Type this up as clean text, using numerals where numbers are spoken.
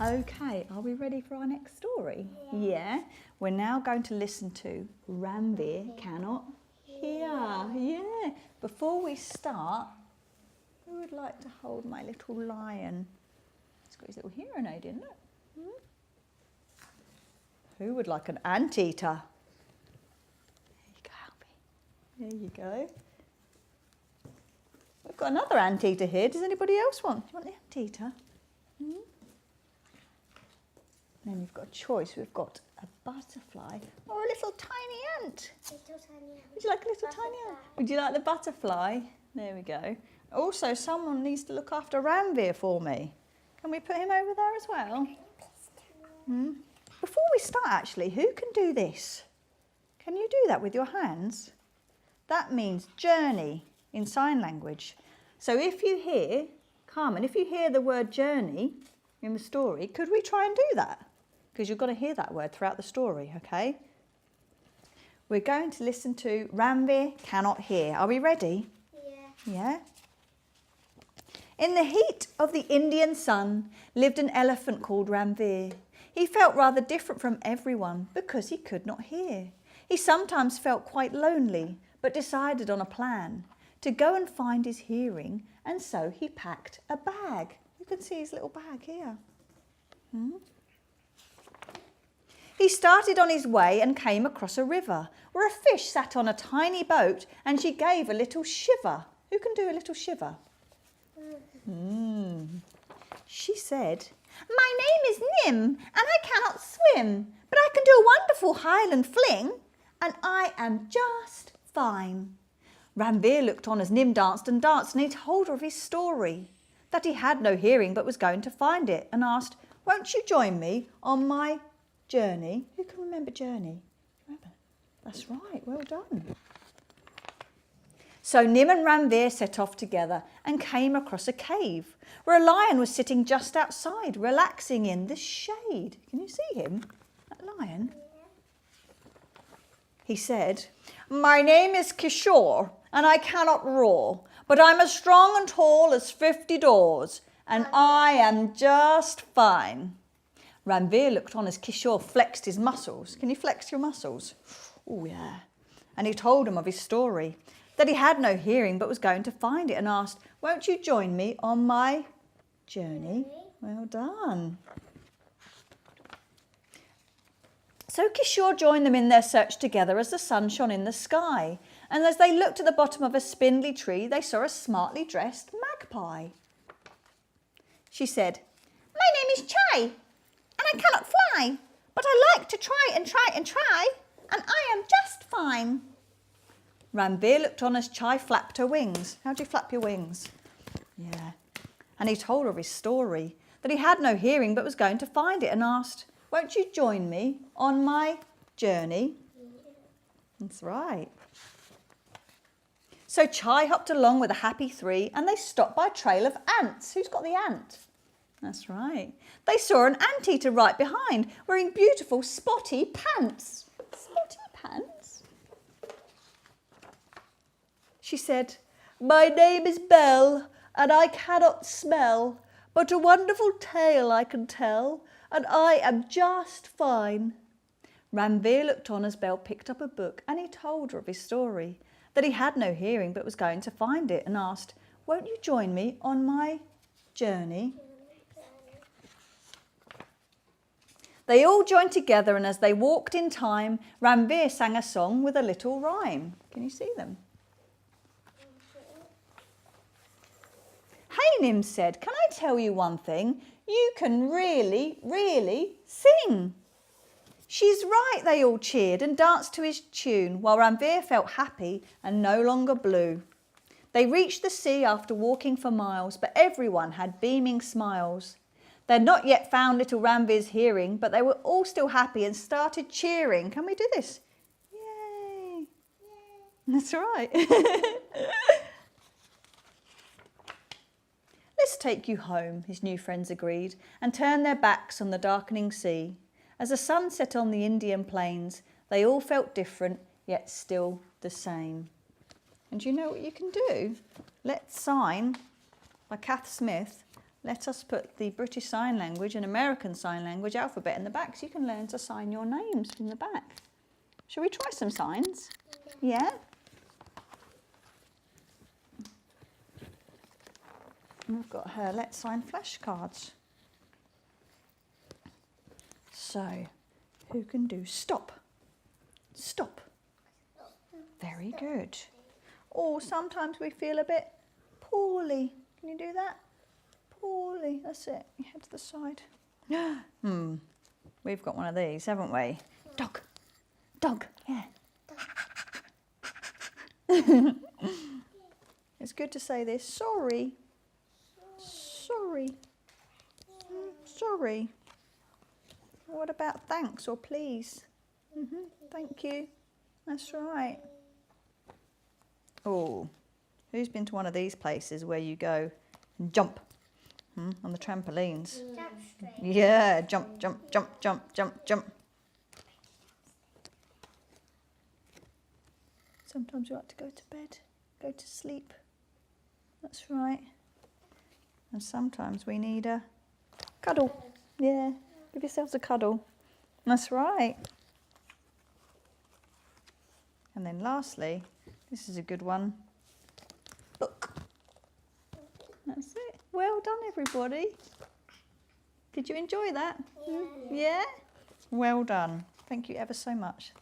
Okay, are we ready for our next story? Yeah. We're now going to listen to Ranvir Cannot Hear. Yeah. Before we start, who would like to hold my little lion? It's got his little hearing aid in it. Who would like an anteater? There you go. We've got another anteater here. Does anybody else want? Do you want the anteater? Then you've got a choice. We've got a butterfly or a little tiny ant. Would you like a little tiny ant? Would you like the butterfly? There we go. Also, someone needs to look after Ranvir for me. Can we put him over there as well? Before we start, actually, who can do this? Can you do that with your hands? That means journey in sign language. So if you hear, Carmen, if you hear the word journey in the story, could we try and do that? Because you've got to hear that word throughout the story, okay? We're going to listen to Ranvir Cannot Hear. Are we ready? Yeah? In the heat of the Indian sun lived an elephant called Ranvir. He felt rather different from everyone because he could not hear. He sometimes felt quite lonely, but decided on a plan to go and find his hearing, and so he packed a bag. You can see his little bag here. He started on his way and came across a river where a fish sat on a tiny boat and she gave a little shiver. Who can do a little shiver? She said, "My name is Nim and I cannot swim, but I can do a wonderful Highland fling and I am just fine." Ranvir looked on as Nim danced and danced, and he told her of his story, that he had no hearing but was going to find it, and asked, "Won't you join me on my journey?" Who can remember journey? Remember? That's right, well done. So Nim and Ranvir set off together and came across a cave where a lion was sitting just outside, relaxing in the shade. Can you see him, that lion? He said, "My name is Kishore and I cannot roar, but I'm as strong and tall as 50 doors and I am just fine." Ranvir looked on as Kishore flexed his muscles. Can you flex your muscles? Oh, yeah. And he told him of his story, that he had no hearing but was going to find it, and asked, "Won't you join me on my journey?" Well done. So Kishore joined them in their search together as the sun shone in the sky. And as they looked at the bottom of a spindly tree, they saw a smartly dressed magpie. She said, "My name is Chai, and I cannot fly, but I like to try and try and try, and I am just fine." Ranvir looked on as Chai flapped her wings. How do you flap your wings? Yeah. And he told her his story, that he had no hearing but was going to find it, and asked, "Won't you join me on my journey?" That's right. So Chai hopped along with a happy three, and they stopped by a trail of ants. Who's got the ant? That's right. They saw an anteater right behind, wearing beautiful spotty pants. Spotty pants? She said, "My name is Belle, and I cannot smell, but a wonderful tale I can tell, and I am just fine." Ranvir looked on as Belle picked up a book, and he told her of his story, that he had no hearing but was going to find it, and asked, "Won't you join me on my journey?" They all joined together, and as they walked in time, Ranvir sang a song with a little rhyme. Can you see them? "Hey," Nim said, "can I tell you one thing? You can really, really sing." "She's right," they all cheered and danced to his tune, while Ranvir felt happy and no longer blue. They reached the sea after walking for miles, but everyone had beaming smiles. They'd not yet found little Ranvir's hearing, but they were all still happy and started cheering. Can we do this? Yay! That's right. "Let's take you home," his new friends agreed, and turned their backs on the darkening sea. As the sun set on the Indian plains, they all felt different, yet still the same. And do you know what you can do? Let's Sign by Kath Smith. let us put the British Sign Language and American Sign Language alphabet in the back so you can learn to sign your names from the back. Shall we try some signs? Yeah? We've got her Let's Sign flashcards. So, who can do stop? Stop. Very good. Or sometimes we feel a bit poorly. Can you do that? Poorly. That's it. You head to the side. We've got one of these, haven't we? Dog. Dog. Yeah. It's good to say this. Sorry. Sorry. Sorry. What about thanks or please? Thank you. That's right. Oh, who's been to one of these places where you go and jump on the trampolines? Jump straight. Yeah, jump, jump, jump, jump, jump, jump. Sometimes we like to go to bed, go to sleep. That's right. And sometimes we need a cuddle. Yeah, give yourselves a cuddle. That's right. And then lastly, this is a good one. Book. That's it. Well done, everybody. Did you enjoy that? Yeah. Yeah? Well done. Thank you ever so much.